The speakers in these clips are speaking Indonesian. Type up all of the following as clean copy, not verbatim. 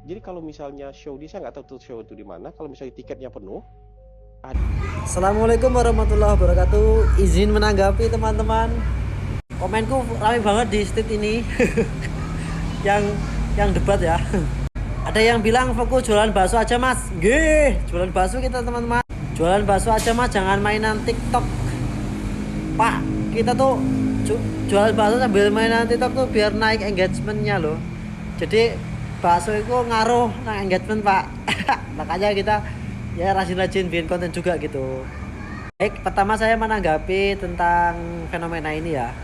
Jadi kalau misalnya show dia, saya nggak tahu tuh show itu di mana. Kalau misalnya tiketnya penuh, Assalamualaikum warahmatullahi wabarakatuh. Izin menanggapi teman-teman. Komenku ramai banget di stit ini. yang yang debat ya. Ada yang bilang fokus jualan bakso aja mas. Gih, jualan bakso kita teman-teman. Jualan bakso aja mas, jangan mainan TikTok. Pak, kita tuh jualan bakso sambil mainan TikTok tuh biar naik engagementnya loh. Jadi bakso itu ngaruh nah engagement pak. Makanya kita ya rajin-rajin bikin konten juga gitu. Baik, pertama saya menanggapi tentang fenomena ini ya.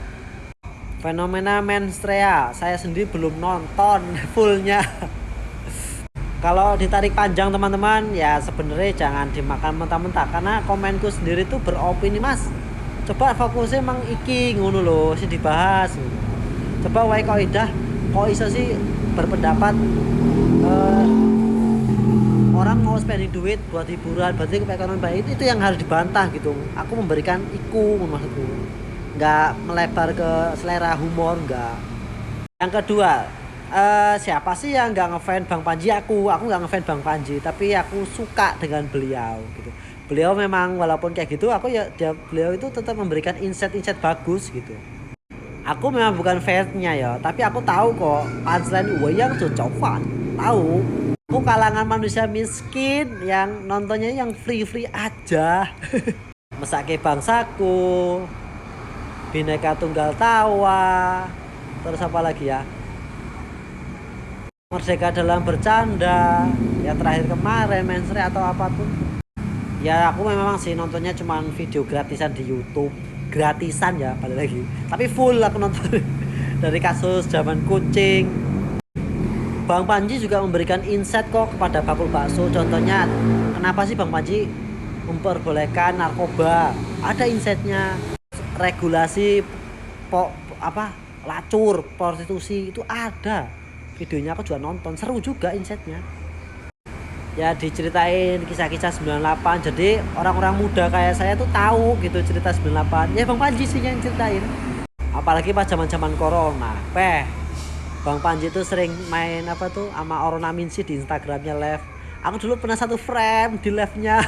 Fenomena menstrea, saya sendiri belum nonton fullnya. Kalau ditarik panjang teman-teman, ya sebenarnya jangan dimakan mentah-mentah karena komenku sendiri tuh beropini mas. Coba fokusnya emang iki ngono loh, sih dibahas. Coba wae kok iso sih berpendapat eh, orang mau spending duit buat hiburan berarti ekonomi baik itu yang harus dibantah gitu. Aku memberikan maksudku nggak melebar ke selera humor nggak. Yang kedua, siapa sih yang nggak ngefans Bang Panji? Aku nggak ngefans Bang Panji tapi aku suka dengan beliau gitu. Beliau memang walaupun kayak gitu aku ya beliau itu tetap memberikan insight bagus gitu. Aku memang bukan fansnya ya tapi aku tahu kok punchline yang cocokan tahu. Aku kalangan manusia miskin yang nontonnya yang free aja. Mesake bangsaku, Bhinneka Tunggal Tawa, terus apa lagi ya? Merdeka dalam bercanda, yang terakhir kemarin Mensre atau apapun. Ya aku memang sih nontonnya cuma video gratisan di YouTube, gratisan ya balik lagi. Tapi full aku nonton dari kasus zaman kucing. Bang Panji juga memberikan insight kok kepada bakul bakso. Contohnya, kenapa sih Bang Panji memperbolehkan narkoba? Ada insightnya. Regulasi lacur, prostitusi itu ada. Videonya aku juga nonton, seru juga insightnya. Ya diceritain kisah-kisah 98. Jadi orang-orang muda kayak saya tuh tahu gitu cerita 98. Ya Bang Panji sih yang ceritain. Apalagi pas zaman-zaman corona. Bang Panji tuh sering main sama Orona Minsi di Instagramnya live. Aku dulu pernah satu frame di live-nya.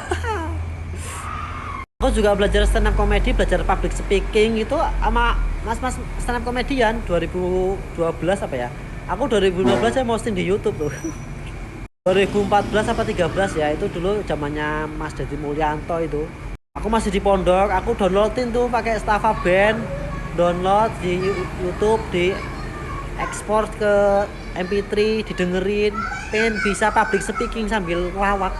Aku juga belajar stand up comedy, belajar public speaking itu sama mas-mas stand up comedian 2012 apa ya. Aku 2012 saya posting di YouTube tuh. 2014 apa 13 ya, itu dulu zamannya Mas Deddy Mulyanto itu. Aku masih di pondok, aku downloadin tuh pakai Stava Band, download di YouTube, di ekspor ke MP3, didengerin, pengen bisa public speaking sambil ngelawak,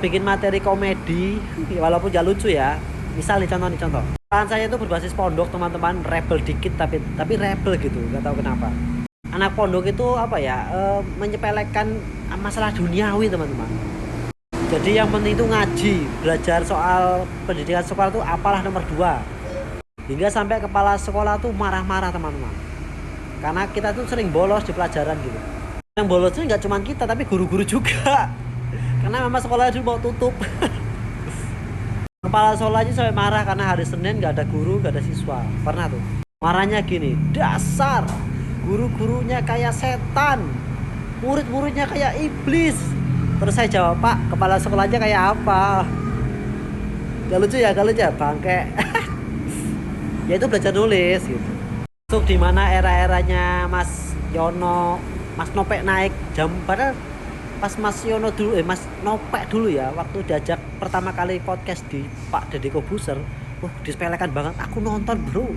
bikin materi komedi walaupun gak lucu ya. Misal nih contoh kan saya itu berbasis pondok teman-teman, rebel dikit tapi rebel gitu, gak tahu kenapa. Anak pondok itu menyepelekan masalah duniawi teman-teman. Jadi yang penting itu ngaji, belajar soal pendidikan sekolah itu apalah nomor 2. Hingga sampai kepala sekolah tuh marah-marah teman-teman. Karena kita tuh sering bolos di pelajaran gitu. Yang bolosnya nggak cuma kita tapi guru-guru juga. Karena memang sekolahnya dulu mau tutup. Kepala sekolahnya sampai marah karena hari Senin nggak ada guru, nggak ada siswa. Pernah tuh. Marahnya gini, dasar guru-gurunya kayak setan, murid-muridnya kayak iblis. Terus saya jawab, Pak, kepala sekolahnya kayak apa? Gak lucu ya bangke. Ya itu belajar nulis gitu. Masuk di mana era-eranya Mas Yono, Mas Nopek naik jam, padahal pas Mas Yono dulu Mas Nopek dulu ya, waktu diajak pertama kali podcast di Pak Deddy Kobuser, disepelekan banget. Aku nonton bro,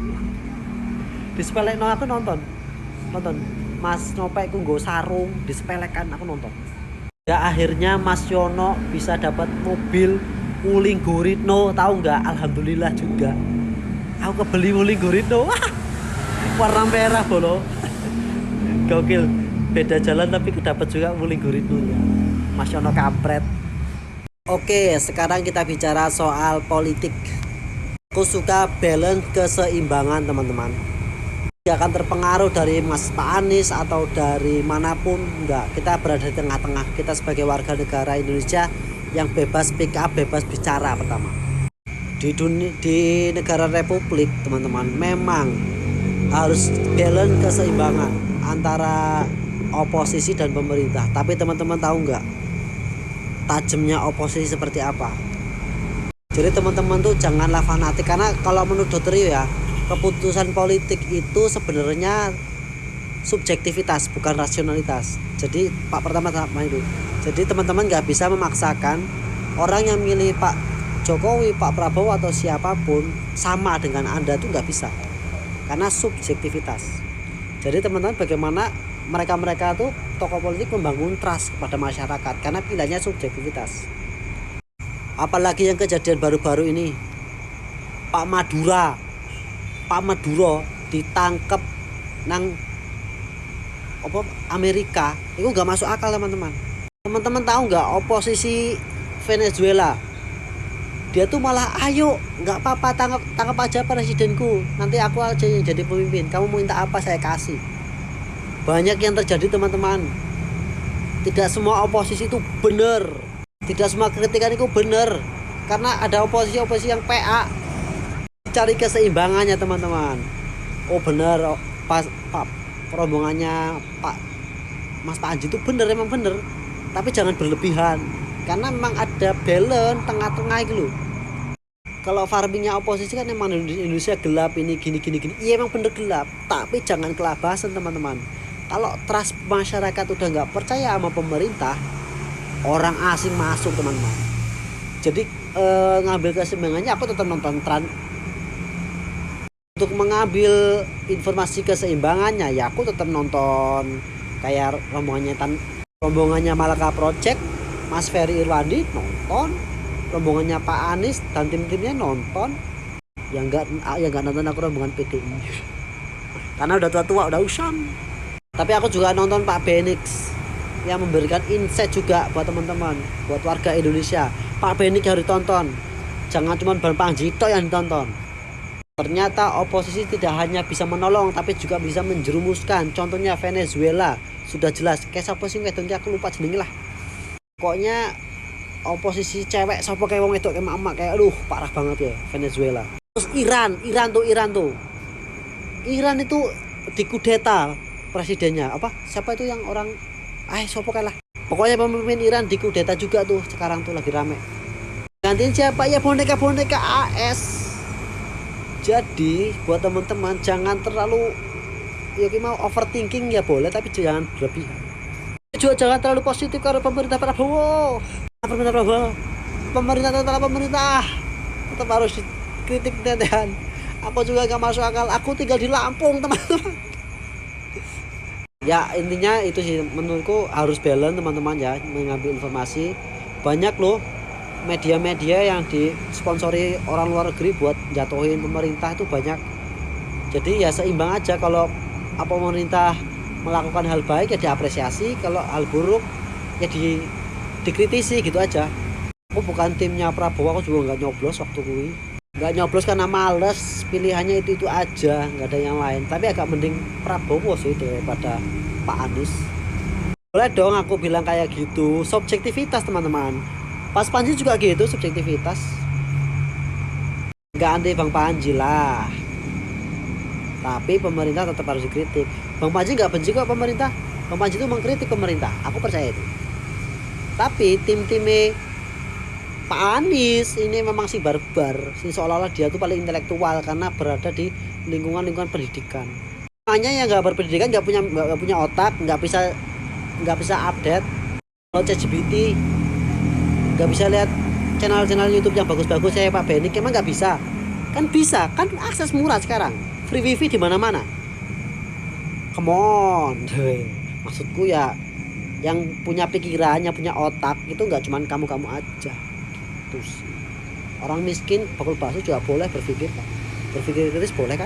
disepelekan, aku nonton Mas Nopek ku nggo sarung disepelekan, aku nonton. Ya akhirnya Mas Yono bisa dapat mobil Wuling Guritno, tahu nggak? Alhamdulillah juga. Aku kebeli Wuling Guritno. Warna merah bolo. Gokil. Beda jalan tapi kedapat juga Wuling Guritno ya. Mas Yono kampret. Oke, sekarang kita bicara soal politik. Aku suka balance, keseimbangan teman-teman. Tidak akan terpengaruh dari Mas Pak Anies atau dari manapun, enggak. Kita berada di tengah-tengah. Kita sebagai warga negara Indonesia yang bebas speak up, bebas bicara pertama. Di negara republik teman-teman memang harus balance, keseimbangan antara oposisi dan pemerintah. Tapi teman-teman tahu nggak tajamnya oposisi seperti apa? Jadi teman-teman tuh janganlah fanatik, karena kalau menurut Dr. Rio ya, keputusan politik itu sebenarnya subjektivitas bukan rasionalitas. Jadi itu. Jadi teman-teman nggak bisa memaksakan orang yang milih Pak Jokowi, Pak Prabowo atau siapapun sama dengan Anda tuh nggak bisa, karena subjektivitas. Jadi teman-teman bagaimana mereka tuh tokoh politik membangun trust kepada masyarakat karena pilihannya subjektivitas. Apalagi yang kejadian baru-baru ini, Pak Maduro ditangkap nang Amerika, itu nggak masuk akal teman-teman. Teman-teman tahu nggak oposisi Venezuela, dia tuh malah ayo nggak apa-apa tangkap aja presidenku, nanti aku aja yang jadi pemimpin, kamu mau minta apa saya kasih. Banyak yang terjadi teman-teman. Tidak semua oposisi itu benar, tidak semua kritikan itu benar, karena ada oposisi yang PA. Cari keseimbangannya teman-teman. Oh benar, pas rombongannya Mas Panji itu benar, emang benar, tapi jangan berlebihan, karena memang ada balance tengah-tengah itu loh. Kalau farmingnya oposisi kan emang Indonesia gelap ini gini, iya emang bener gelap, tapi jangan kelabasan teman-teman. Kalau trust masyarakat udah nggak percaya sama pemerintah, orang asing masuk teman-teman. Jadi ngambil keseimbangannya, aku tetap nonton untuk mengambil informasi keseimbangannya ya aku tetap nonton kayak rombongannya Malaka Project, Mas Ferry Irwandi nonton, rombongannya Pak Anies dan tim-timnya nonton. Yang nggak nonton aku rombongan PDI karena udah tua udah usang. Tapi aku juga nonton Pak Benix yang memberikan insight juga buat teman-teman, buat warga Indonesia. Pak Benix harus ditonton, jangan cuma Bang Panji yang ditonton. Ternyata oposisi tidak hanya bisa menolong tapi juga bisa menjerumuskan. Contohnya Venezuela sudah jelas. Kayak siapa sih wedok aku lupa jenenge lah. Pokoknya oposisi cewek siapa kayak wong wedok kayak emak kayak aduh parah banget ya Venezuela. Terus Iran itu dikudeta presidennya. Siapa itu yang orang siapa kayak lah. Pokoknya pemimpin Iran dikudeta juga tuh, sekarang tuh lagi rame. Gantiin siapa ya, boneka AS. Jadi buat teman-teman jangan terlalu mau overthinking ya boleh, tapi jangan berlebihan. Juga jangan terlalu positif karena pemerintah Prabowo. Pemerintah tetap harus dikritik dan aku juga gak masuk akal. Aku tinggal di Lampung teman-teman. Ya intinya itu sih, menurutku harus balance teman-teman ya, mengambil informasi. Banyak loh media-media yang disponsori orang luar negeri buat jatuhin pemerintah itu banyak. Jadi ya seimbang aja, kalau pemerintah melakukan hal baik ya diapresiasi, kalau hal buruk ya dikritisi gitu aja. Aku bukan timnya Prabowo, aku juga nggak nyoblos waktu kuwi. Nggak nyoblos karena males, pilihannya itu aja, nggak ada yang lain. Tapi agak mending Prabowo sih daripada Pak Anies. Boleh dong aku bilang kayak gitu, subjektivitas teman-teman. Pas Panji juga gitu, subjektivitas. Nggak anti Bang Panji lah, tapi pemerintah tetap harus dikritik. Bang Panji nggak benci kok pemerintah. Bang Panji itu mengkritik pemerintah, aku percaya itu. Tapi tim-timnya Pak Anies ini memang si barbar, si seolah-olah dia tuh paling intelektual karena berada di lingkungan pendidikan. Makanya yang nggak berpendidikan, nggak punya otak, nggak bisa update kalau ChatGPT, nggak bisa lihat channel YouTube yang bagus-bagus kayak Pak Benik. Emang nggak bisa? Kan bisa, kan akses murah sekarang, free wifi di mana-mana. Come on, maksudku ya yang punya pikiran, yang punya otak itu nggak cuman kamu aja. Terus orang miskin bakul bakso juga boleh berpikir kritis, boleh kan?